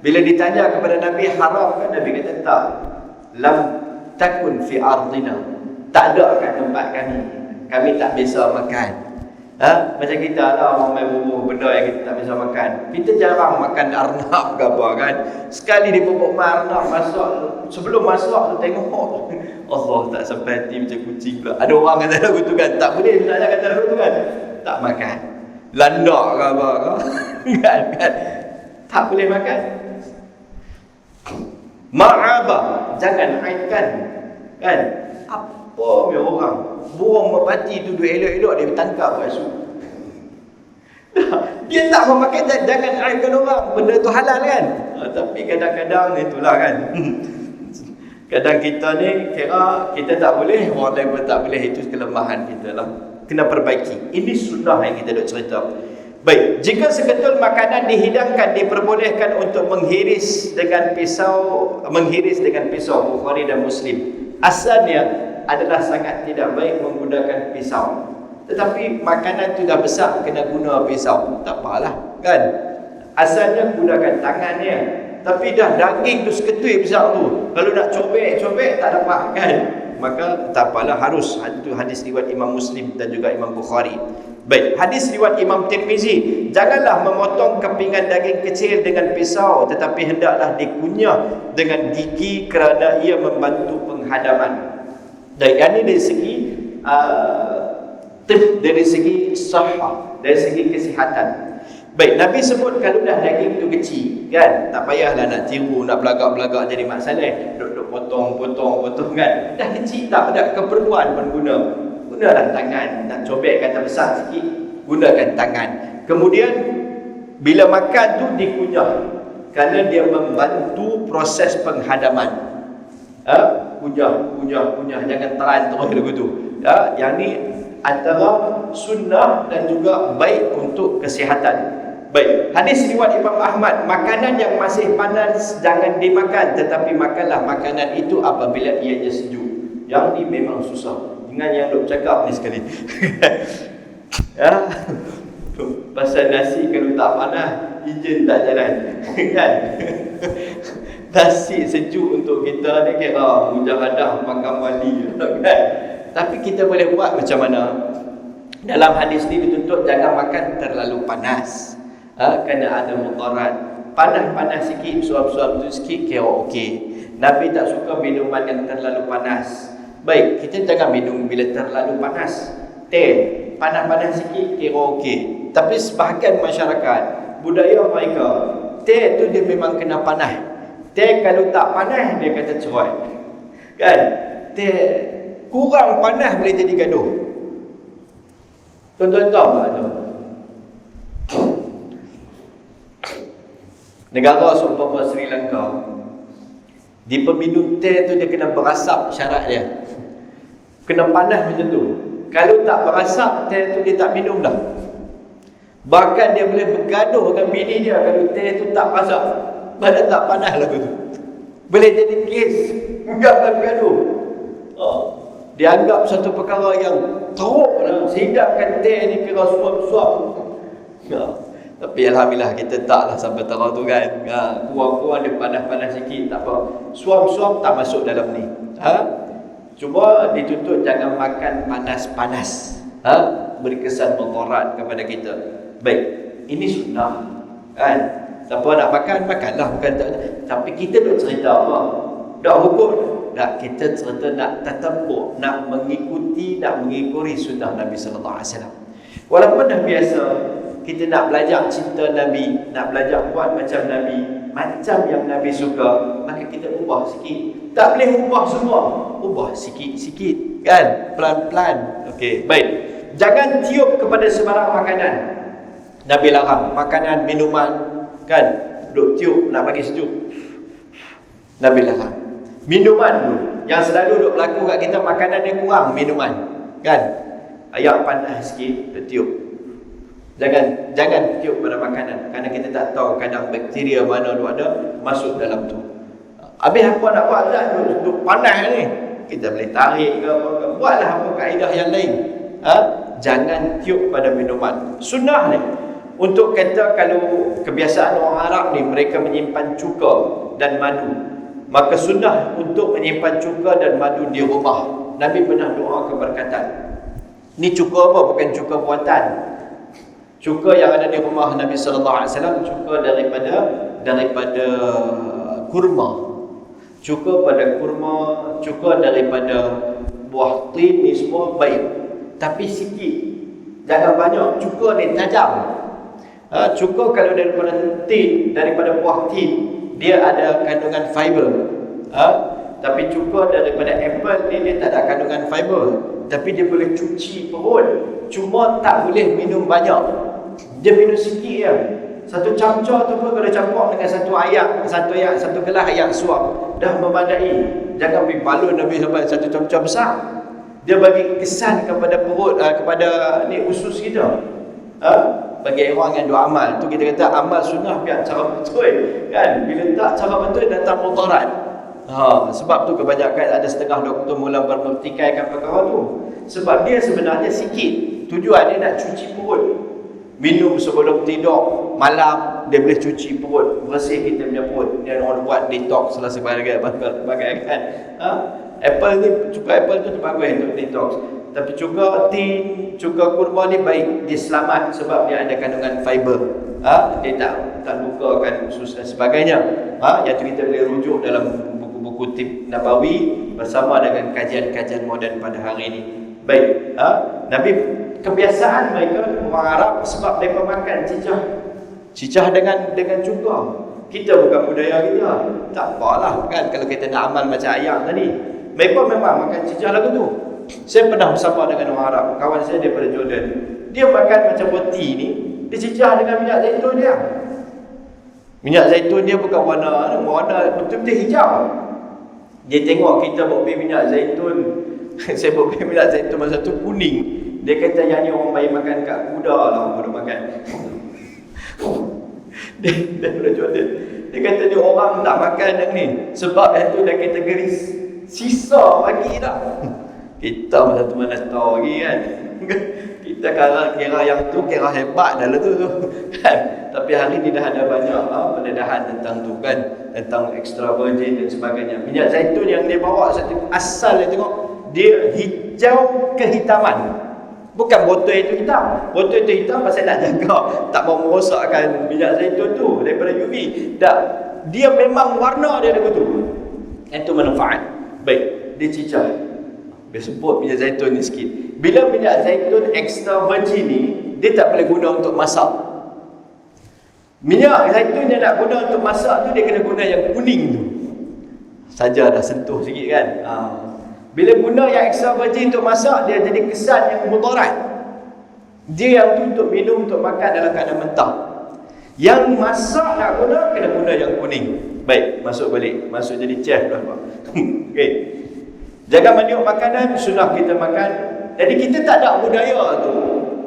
Speaker 1: Bila ditanya kepada Nabi haram kan, Nabi kata tak. Lam takun fi ardina. Tak ada kat tempat kami. Kami tak biasa makan. Macam kita lah orang main bubuh benda yang kita tak biasa makan. Kita jarang makan arnab ke apa kan. Sekali dia bubuk arnab masuk, sebelum masuk tu tengok Allah tak sampai hati macam kucing pula. Ada orang kata lagu tu kan, tak boleh sebenarnya kata lagu tu kan. Tak makan. Landak ke apa kan. Tak boleh makan. Ma'aba, jangan aitkan. Kan? Apa punya orang burung merpati tu duk elok-elok dia tangkap kat su. Dia tak mau makan, jangan aibkan orang. Benda tu halal kan. Tapi kadang-kadang itulah kan. Kadang kita ni kira kita tak boleh, orang lain pun tak boleh. Itu kelemahan kita lah. Kena perbaiki. Ini sunnah yang kita duk cerita. Baik, jika seketul makanan dihidangkan, diperbolehkan untuk menghiris dengan pisau, Bukhari dan Muslim. Asalnya adalah sangat tidak baik menggunakan pisau. Tetapi makanan tu dah besar, kena guna pisau, tak apalah kan. Asalnya gunakan tangannya. Tapi dah daging tu seketui besar tu, kalau nak cobek tak dapat kan. Maka tak apalah, harus. Itu hadis riwayat Imam Muslim dan juga Imam Bukhari. Baik, hadis riwayat Imam Tirmizi, janganlah memotong kepingan daging kecil dengan pisau, tetapi hendaklah dikunyah dengan gigi kerana ia membantu penghadaman. Dan ini dari segi dari segi sahah, dari segi kesihatan. Baik, Nabi sebut kalau dah daging tu kecil, kan, tak payahlah nak tiru, nak belagak-belagak jadi masalah, duk potong kan. Dah kecil tak ada keperluan pun gunalah tangan. Nak cobek kata besar sikit, gunakan tangan. Kemudian bila makan tu dikunyah, kerana dia membantu proses penghadaman. Kunyah, jangan telan terus begitu. Yang ni antara sunnah dan juga baik untuk kesihatan. Baik, hadis riwayat Imam Ahmad, makanan yang masih panas jangan dimakan, tetapi makanlah makanan itu apabila ianya sejuk. Yang ni memang susah. Dengan yang duk cakap ni sekali. Pasal nasi kalau tak panas, enjin tak jalan. Kan? Nasi sejuk untuk kita ni kira mujahadah makan wali, kan? Tapi kita boleh buat macam mana? Dalam hadis ni dituntut jangan makan terlalu panas. Kerana ada mudarat. Panas-panas sikit, suap-suap tu sikit kira okey. Nabi tak suka minuman yang terlalu panas. Baik, kita jangan minum bila terlalu panas. Teh, panas-panas sikit kira okey. Tapi sebahagian masyarakat, budaya mereka, teh tu dia memang kena panas. Teh kalau tak panas, dia kata cerai. Kan? Teh kurang panas boleh jadi gaduh. Tuan-tuan tahu tak tu? Negara seumpama Sri Lanka, di peminum teh tu dia kena berasap, syarat dia kena panas macam tu. Kalau tak berasap, teh tu dia tak minum dah. Bahkan dia boleh bergaduh dengan bini dia kalau teh tu tak berasap, pada tak panas lagu tu. Boleh jadi kes, enggak bergaduh. Dianggap satu perkara yang teruk lah. Sedapkan teh ni kira suap-suap. Tapi alhamdulillah kita taklah sampai terang tu kan. Kurang-kurang dia panas-panas sikit tak apa. Suam-suam tak masuk dalam ni. Cuma dituntut jangan makan panas-panas. Beri kesan mudarat kepada kita. Baik, ini sunnah. Kan? Siapa nak makan, makanlah, bukan tak. Tapi kita nak cerita apa? Dak hukum. Tak, kita cerita nak tatabbuk, nak mengikuti sunnah Nabi sallallahu alaihi wasallam. Walaupun dah biasa kita nak belajar cinta Nabi, nak belajar buat macam Nabi, macam yang Nabi suka, maka kita ubah sikit. Tak boleh ubah semua, ubah sikit-sikit, kan? Pelan-pelan. Okey, baik. Jangan tiup kepada sembarang makanan. Nabi larang makanan, minuman, kan? Duk tiup nak bagi sejuk. Nabi larang. Minuman tu yang selalu duk berlaku kat kita, makanan dia kurang, minuman, kan? Ayak panas sikit, duk tiup. Jangan tiup pada makanan, kerana kita tak tahu kadang bakteria mana tu ada masuk dalam tu. Habis apa nak buat dah duk panas ni, kita boleh tarik ke apa ke, buatlah apa kaedah yang lain. Jangan tiup pada minuman. Sunnah ni untuk kata kalau kebiasaan orang Arab ni mereka menyimpan cuka dan madu, maka sunnah untuk menyimpan cuka dan madu di rumah. Nabi pernah doa keberkatan. Ni cuka apa? Bukan cuka buatan. Cuka yang ada di rumah Nabi sallallahu alaihi wasallam, cuka daripada kurma. Cuka pada kurma, cuka daripada buah tin, ni semua baik. Tapi sikit. Jangan banyak. Cuka ni tajam. Cuka kalau daripada tin, daripada buah tin, dia ada kandungan fiber. Tapi cuka daripada apple ni dia tak ada kandungan fiber, tapi dia boleh cuci perut. Cuma tak boleh minum banyak. Dia minum sikit je. Satu camca tu pun kalau campur dengan satu gelas ayak suap dah memadai. Jangan pergi balun Nabi sampai satu camca besar. Dia bagi kesan kepada perut, kepada ni usus kita. Bagi orang yang duk amal tu, kita kata amal sunnah biar cara betul, kan? Bila tak cara betul datang mudarat. Sebab tu kebanyakan ada setengah doktor mula berpertikaikan perkara tu. Sebab dia sebenarnya sikit. Tujuan dia nak cuci perut. Minum sebelum tidur, malam dia boleh cuci perut, bersih kita punya perut. Dia orang buat detox lah sebagai kan. Apple ni, cuka apple tu bagus untuk detox. Tapi cuka tin, cuka kurma ni baik, dia selamat sebab dia ada kandungan fiber. Dia tak lukakan usus dan sebagainya. Yang tu kita boleh rujuk dalam buku-buku tip Nabawi bersama dengan kajian-kajian moden pada hari ini. Baik, Nabi kebiasaan mereka orang Arab sebab mereka makan cicah dengan cuka. Kita bukan budaya kita. Tak apalah kan kalau kita nak amal macam ayam tadi. Mereka memang makan cicah lagu tu. Saya pernah bersama dengan orang Arab, kawan saya daripada Jordan. Dia makan macam roti ni, dia cicah dengan minyak zaitun dia. Minyak zaitun dia bukan warna betul-betul hijau. Dia tengok kita bawa minyak zaitun. Saya bawa minyak zaitun masa tu kuning. Dia kata yang ni orang bayi makan kat kuda lah, orang bodoh makan. Dia daripada Jordan. Dia kata ni orang tak makan yang ni sebab yang tu dah kategori sisa bagi dah. Kita masa tu mana tahu lagi kan. Kita kira yang tu kira hebat dah lah tu kan. Tapi hari ni dah ada banyak pendedahan tentang tu kan, tentang extra virgin dan sebagainya. Minyak zaitun yang dia bawa asal dia tengok dia hijau kehitaman. Bukan botol itu hitam. Botol itu hitam pasal nak jaga tak mau merosakkan minyak zaitun tu daripada UV. Tak. Dia memang warna dia ada betul. Itu manfaat. Baik, dia cicah. Dia sebut minyak zaitun ni sikit. Bila minyak zaitun extra virgin ni, dia tak boleh guna untuk masak. Minyak zaitun yang nak guna untuk masak tu, dia kena guna yang kuning tu. Saja dah sentuh sikit kan. Bila guna yang extra virgin untuk masak, dia jadi kesan yang mudarat. Dia yang tu untuk minum, untuk makan dalam keadaan mentah. Yang masak nak guna, kena guna yang kuning. Baik, masuk balik. Masuk jadi chef dah. Okay. Jaga maniuk makanan, sunnah kita makan. Jadi kita tak ada budaya tu.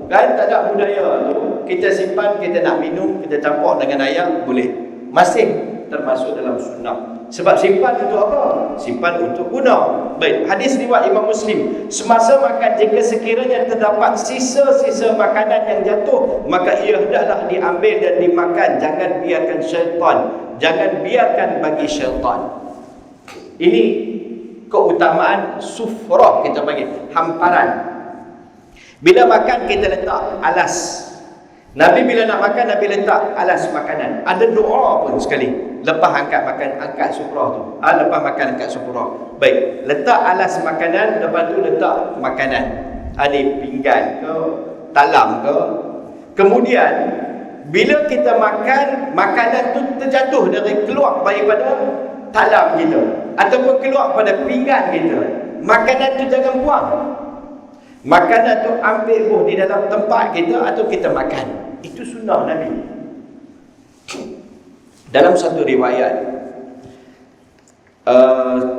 Speaker 1: Kan, tak ada budaya tu. Kita simpan, kita nak minum, kita campur dengan air, boleh. Masih termasuk dalam sunnah. Sebab simpan untuk apa? Simpan untuk guna. Baik, hadis riwayat Imam Muslim. Semasa makan, jika sekiranya terdapat sisa-sisa makanan yang jatuh, maka ia hendaklah diambil dan dimakan. Jangan biarkan syaitan. Jangan biarkan bagi syaitan. Ini keutamaan sufrah, kita panggil hamparan. Bila makan kita letak alas. Nabi bila nak makan, Nabi letak alas makanan. Ada doa pun sekali lepas angkat sufrah tu. Lepas makan angkat sufrah. Baik, letak alas makanan, lepas tu letak makanan. Ada pinggan ke, talam ke. Kemudian bila kita makan, makanan tu terjatuh keluar daripada talam kita ataupun keluar pada pinggan kita, makanan tu jangan buang. Makanan tu ambil di dalam tempat kita atau kita makan. Itu sunnah Nabi. Dalam satu riwayat,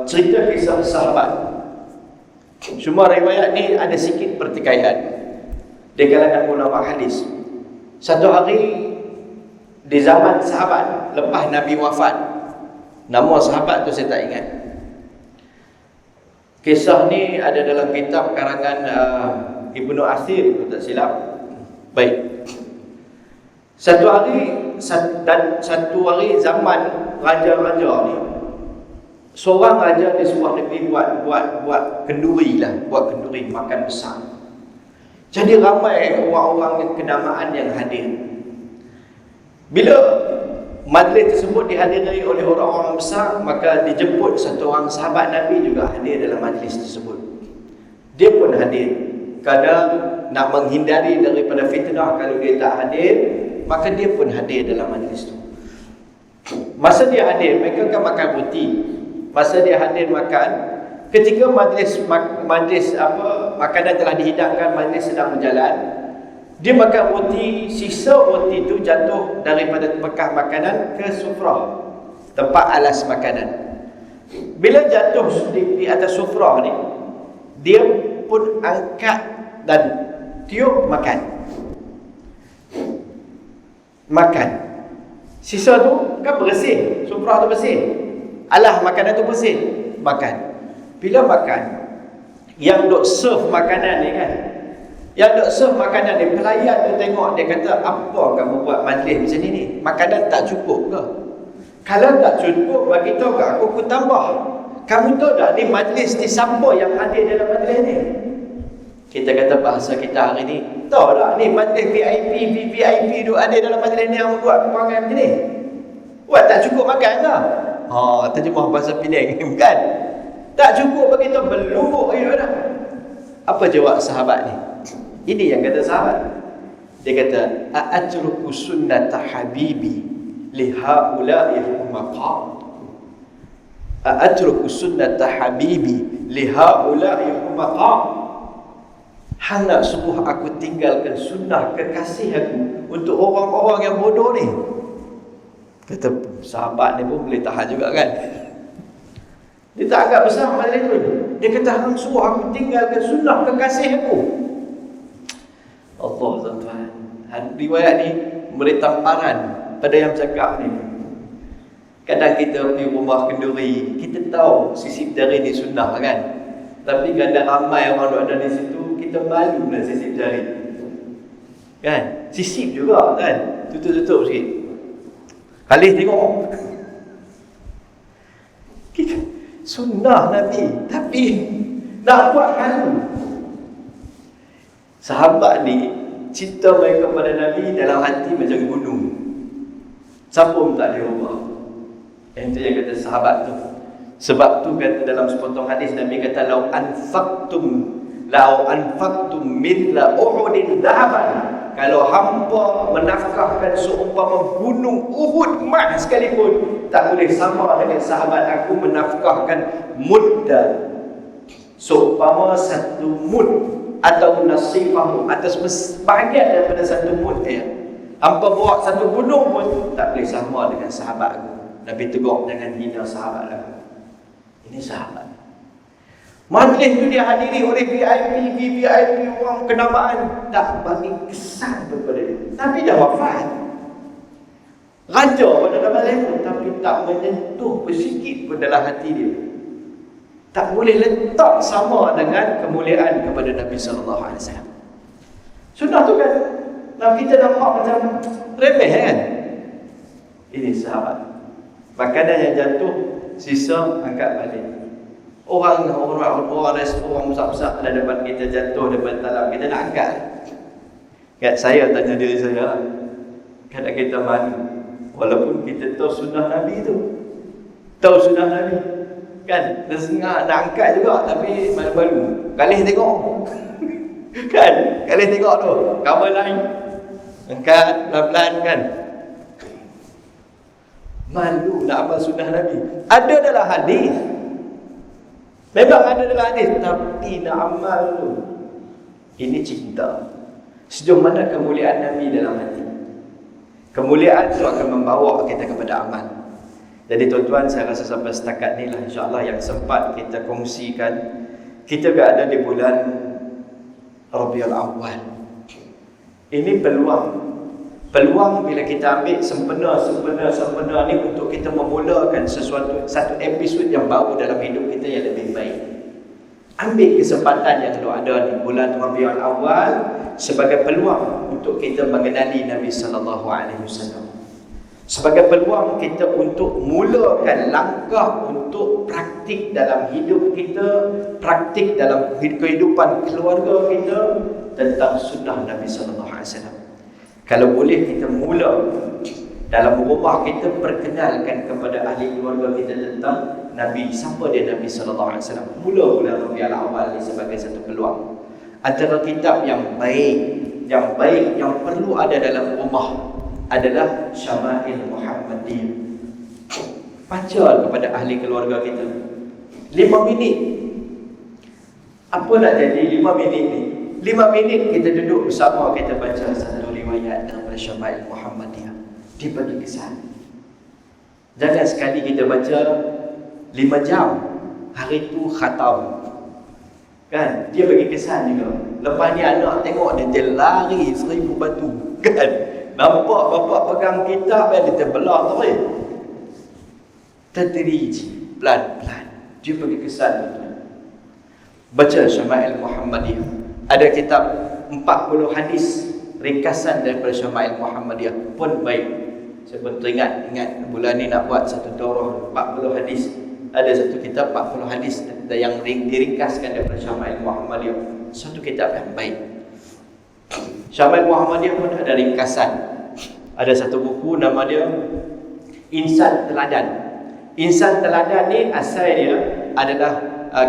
Speaker 1: cerita kisah sahabat. Semua riwayat ni ada sikit pertikaian di kalangan ulama hadis. Satu hari di zaman sahabat lepas Nabi wafat, nama sahabat tu saya tak ingat. Kisah ni ada dalam kitab karangan Ibnu Athir, kalau tak silap. Baik. Satu hari zaman raja-raja ni, seorang raja di sebuah negeri buat kenduri lah, buat kenduri makan besar. Jadi ramai orang-orang yang kenamaan yang hadir. Bila majlis tersebut dihadiri oleh orang-orang besar, maka dijemput satu orang sahabat Nabi juga hadir dalam majlis tersebut. Dia pun hadir. Kadang nak menghindari daripada fitnah, kalau dia tak hadir, maka dia pun hadir dalam majlis itu. Masa dia hadir, mereka kan makan roti. Masa dia hadir makan, ketika majlis makanan telah dihidangkan, majlis sedang berjalan, dia makan roti, sisa roti itu jatuh daripada bekas makanan ke sufrah, tempat alas makanan. Bila jatuh di atas sufrah ni, dia pun angkat dan tiup makan. Sisa tu kan bersih, sufrah tu bersih, alas makanan tu bersih, makan. Bila makan, yang duk serve makanan ni kan, yang duk serve makanan ni, pelayan tu tengok, dia kata, apa kamu buat majlis macam ni? Makanan tak cukup ke? Kalau tak cukup, bagi tahu ke aku tambah. Kamu tahu tak ni majlis ni siapa yang hadir dalam majlis ni? Kita kata bahasa kita hari ni, tahu tak ni majlis VIP, VVIP tu ada dalam majlis ni yang buat perangai macam ni. Buat tak cukup makan ke? Terjemah bahasa Penang kan? Tak cukup bagi kita berlubuk hidup dah. Apa jawab sahabat ni? Ini yang kata sahabat. Dia kata, "A'atruku sunnata habibi li haula'i humaqa." A'atruku sunnata habibi li haula'i humaqa. Hang nak suruh aku tinggalkan sunnah kekasih aku untuk orang-orang yang bodoh ni? Kata sahabat ni pun boleh tahan juga kan? Dia tak agak besar majlis tu. Dia kata hang suruh aku tinggalkan sunnah kekasih aku. Allah tuan-tuan, riwayat ni memberi tamparan pada yang cakap ni. Kadang kita pergi rumah kenduri, kita tahu sisip jari ni sunnah kan? Tapi kadang ramai orang ada di situ, kita malu nak sisip jari kan? Sisip juga kan? Tutup-tutup sikit. Khalif tengok kita sunnah Nabi, tapi nak buat malu. Sahabat ni cinta mereka kepada Nabi dalam hati macam gunung, siapa pun tak boleh ubah. Itu yang kata sahabat tu. Sebab tu kata dalam sepotong hadis Nabi kata, lau anfaqtum mithla uhudin dhahaban, kalau hampa menafkahkan seumpama gunung Uhud emas sekalipun, tak boleh sama dengan sahabat aku menafkahkan mudda seumpama satu mud atau nasifahu, atau sebahagian daripada satu mud. Hampa bawa satu gunung pun tak boleh sama dengan sahabat aku. Nabi tegur, jangan hina sahabat aku. Ini sahabat. Majlis tu dihadiri oleh VIP, VVIP, orang kenamaan, tak bagi kesan kepada dia. Nabi dah wafat, raja pada dalam level, tapi tak menyentuh bersikit pun dalam hati dia. Tak boleh letak sama dengan kemuliaan kepada Nabi SAW. Sunnah tu kan kita nampak macam remeh kan? Ini sahabat. Makanan yang jatuh, sisa angkat balik. Orang besar-besar ada depan kita jatuh depan talam, kita nak angkat. Kat saya tanya diri saya, kadang kita malu walaupun kita tahu sunnah Nabi tu. Tahu sunnah Nabi kan? Nak angkat juga tapi malu-malu. Kali tengok kan? Kali tengok tu cover lain, angkat pelan-pelan kan? Malu nak amal sunnah Nabi. Ada dalam hadis, memang ada dalam hadis, tapi nak amal tu, ini cinta. Sejauh mana kemuliaan Nabi dalam hati. Kemuliaan itu akan membawa kita kepada amal. Jadi tuan-tuan, saya rasa sampai setakat ni lah insya-Allah yang sempat kita kongsikan. Kita berada di bulan Rabiul Awal. Ini peluang bila kita ambil sempena ni untuk kita memulakan satu episod yang baru dalam hidup kita yang lebih baik. Ambil kesempatan yang ada di bulan Rabiul Awal sebagai peluang untuk kita mengenali Nabi sallallahu alaihi wasallam. Sebagai peluang kita untuk mulakan langkah untuk praktik dalam hidup kita, praktik dalam kehidupan keluarga kita tentang sunnah Nabi sallallahu alaihi wasallam. Kalau boleh kita mula dalam rumah kita, perkenalkan kepada ahli keluarga kita tentang Nabi. Siapa dia Nabi sallallahu alaihi wasallam? Mula bulan Rabiul Awal ni sebagai satu peluang. Antara kitab yang baik yang perlu ada dalam rumah adalah Syama'il Muhammadiyah. Baca kepada ahli keluarga kita 5 minit. Apa nak jadi 5 minit ni? 5 minit kita duduk bersama, kita baca satu riwayat daripada Syama'il Muhammadiyah. Dia bagi kesan. Jangan sekali kita baca 5 jam, hari tu khatam kan? Dia bagi kesan juga. Lepas ni anak tengok dia lari 1000 batu kan? Nampak bapak pegang kitab dia terbelah terus. Tadriji, pelan-pelan. Dia bagi kesan tu. Baca Syama'il Muhammadiyah. Ada kitab 40 hadis ringkasan daripada Syama'il Muhammadiyah pun baik. Saya pun teringat bulan ni nak buat satu daurah 40 hadis. Ada satu kitab 40 hadis yang diringkaskan daripada Syama'il Muhammadiyah. Satu kitab yang baik. Syama'il Muhammadiyah pun ada ringkasan. Ada satu buku nama dia Insan Teladan. Insan Teladan ni asal dia adalah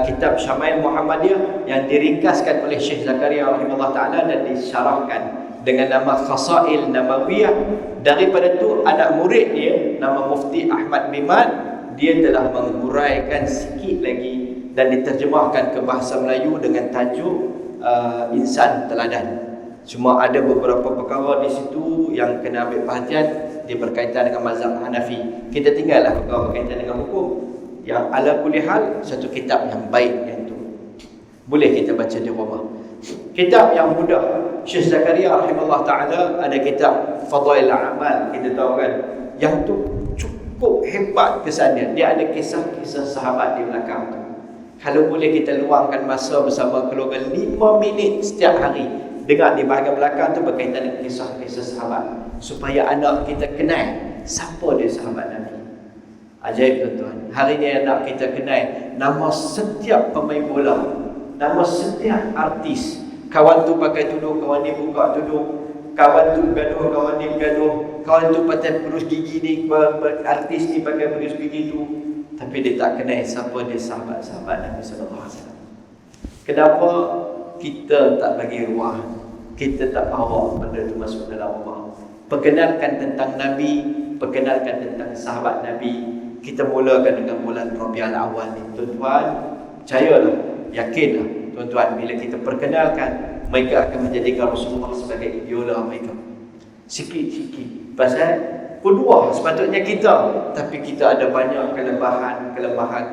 Speaker 1: kitab Syama'il Muhammadiyah yang diringkaskan oleh Syekh Zakaria rahimahullah ta'ala dan disyarahkan dengan nama Khasail Namawiyah. Daripada tu anak murid dia nama Mufti Ahmad Biman, dia telah menguraikan sikit lagi dan diterjemahkan ke bahasa Melayu dengan tajuk Insan Teladan. Cuma ada beberapa perkara di situ yang kena ambil perhatian, dia berkaitan dengan mazhab Hanafi. Kita tinggallah perkara berkaitan dengan hukum. Yang ala kulli hal, satu kitab yang baik yang tu. Boleh kita baca di rumah. Kitab yang mudah, Syekh Zakaria rahimahullah ta'ala ada kitab Fadail A'mal, kita tahu kan. Yang tu cukup hebat kesannya. Dia ada kisah-kisah sahabat di belakang tu. Kalau boleh kita luangkan masa bersama keluarga 5 minit setiap hari, dengar di bahagian belakang tu berkaitan dengan kisah-kisah sahabat, supaya anak kita kenal siapa dia sahabat Nabi. Ajaib tuan-tuan. Hari ni anak kita kenal nama setiap pemain bola, nama setiap artis. Kawan tu pakai tudung, kawan ni buka tudung, kawan tu gaduh, kawan ni gaduh, kawan tu pakai berus gigi ni, artis ni pakai berus gigi tu. Tapi dia tak kenal siapa dia sahabat-sahabat Nabi sallallahu alaihi wasallam. Kenapa kita tak bagi ruang, kita tak bawa benda itu masuk dalam rumah? Perkenalkan tentang Nabi, perkenalkan tentang sahabat Nabi. Kita mulakan dengan bulan Rabiul Awal ni, tuan-tuan. Percayalah, yakinlah tuan-tuan, bila kita perkenalkan, mereka akan menjadikan Rasulullah sebagai idola mereka. Sikit-sikit. Pasal kedua sepatutnya kita, tapi kita ada banyak kelemahan,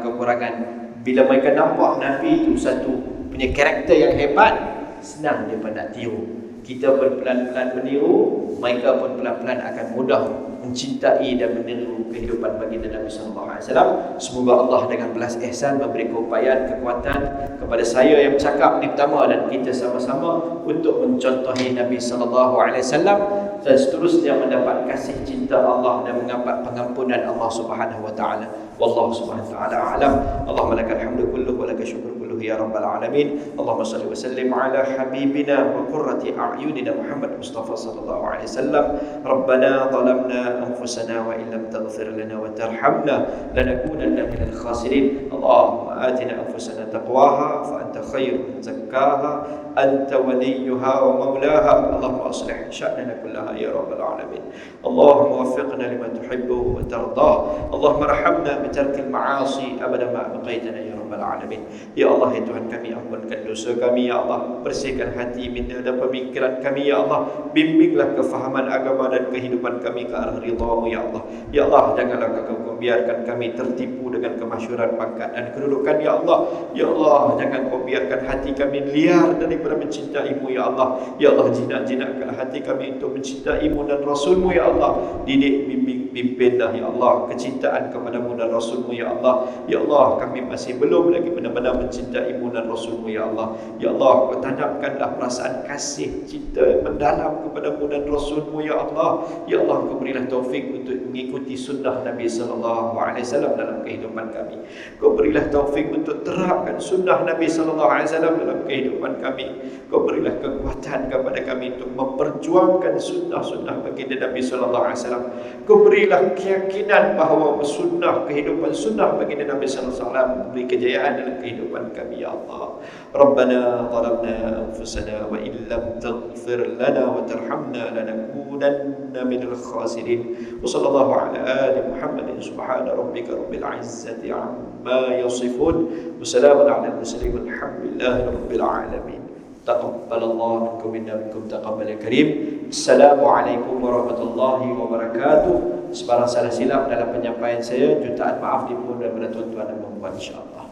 Speaker 1: kekurangan. Bila mereka nampak Nabi itu satu punya karakter yang hebat, senang dia nak tiru. Kita pun pelan-pelan meniru, mereka pun pelan-pelan akan mudah mencintai dan meniru kehidupan baginda Nabi sallallahu alaihi wasallam. Semoga Allah dengan belas ihsan memberi keupayaan, kekuatan kepada saya yang bercakap ni pertama dan kita sama-sama untuk mencontohi Nabi sallallahu alaihi wasallam dan seterusnya mendapat kasih cinta Allah dan mendapat pengampunan Allah Subhanahu wa taala. Wallahu subhanahu wa taala a'lam. Allahumma lakal hamdu kulluhu wa lakal syukru kulluhu ya rabbal alamin. Allahumma salli wa sallim ala habibina wa qurrati a'yunina Muhammad Mustafa sallallahu alaihi wasallam. Rabbana zalamna anfusana wa in lam taghfir lana wa tarhamna lanakunanna minal khasirin. Allahumma atina anfusana taqwaha fa anta khairun zakkaha anta waliyuha wa maulaha. Allahumma aslih sya'nana kullaha ya rabbal alamin. Allahumma waffiqna lima tuhibbu wa tardah. Allahumma arhamna bitarkil ma'asi abada ma abqaitana ya rabbal alamin. Ya Allah, ya Tuhan kami, ampunkan dosa kami ya Allah, bersihkan hati, minda dan pemikiran kami ya Allah, bimbinglah kefahaman agama dan kehidupan kami ke arah ridha-Mu ya Allah. Ya Allah, janganlah Kau biarkan kami tertipu dengan kemasyhuran pangkat dan kedudukan ya Allah. Ya Allah, jangan Kau biarkan hati kami liar daripada mencintai-Mu ya Allah. Ya Allah, jinak-jinakkan hati kami untuk mencintai-Mu dan Rasul-Mu ya Allah. Didik, bimbing, pimpinlah ya Allah kecintaan kepada-Mu dan Rasul-Mu ya Allah. Ya Allah, kami masih belum lagi benar-benar mencintai-Mu dan Rasul-Mu ya Allah. Ya Allah, Kau tanamkanlah perasaan kasih cinta mendalam kepada-Mu dan Rasul-Mu ya Allah. Ya Allah, Kau berilah taufik untuk mengikuti sunnah Nabi sallallahu alaihi wasallam dalam kehidupan kami. Kau berilah taufik untuk terapkan sunnah Nabi sallallahu alaihi wasallam dalam kehidupan kami. Kau berilah kekuatan kepada kami untuk memperjuangkan sunnah-sunnah baginda Nabi sallallahu alaihi wasallam. Kau berilah keyakinan bahawa sunnah, kehidupan sunnah baginda Nabi sallallahu alaihi wasallam beri kejayaan dalam kehidupan kami ya Allah. Rabbana zalamna anfusana wa in lam taghfir lana wa tarhamna lanakunanna minal khasirin. Wa sallallahu ala ali Muhammadin subhana rabbika rabbil izzati amma yasifun wa salamun ala al-mursalin walhamdulillahi rabbil alamin. Taqabbalallahu minkum minna minkum taqabbal ya karim. Assalamualaikum warahmatullahi wabarakatuh. Sebarang salah silap dalam penyampaian saya, jutaan maaf dimohon daripada tuan-tuan dan puan-puan insya-Allah.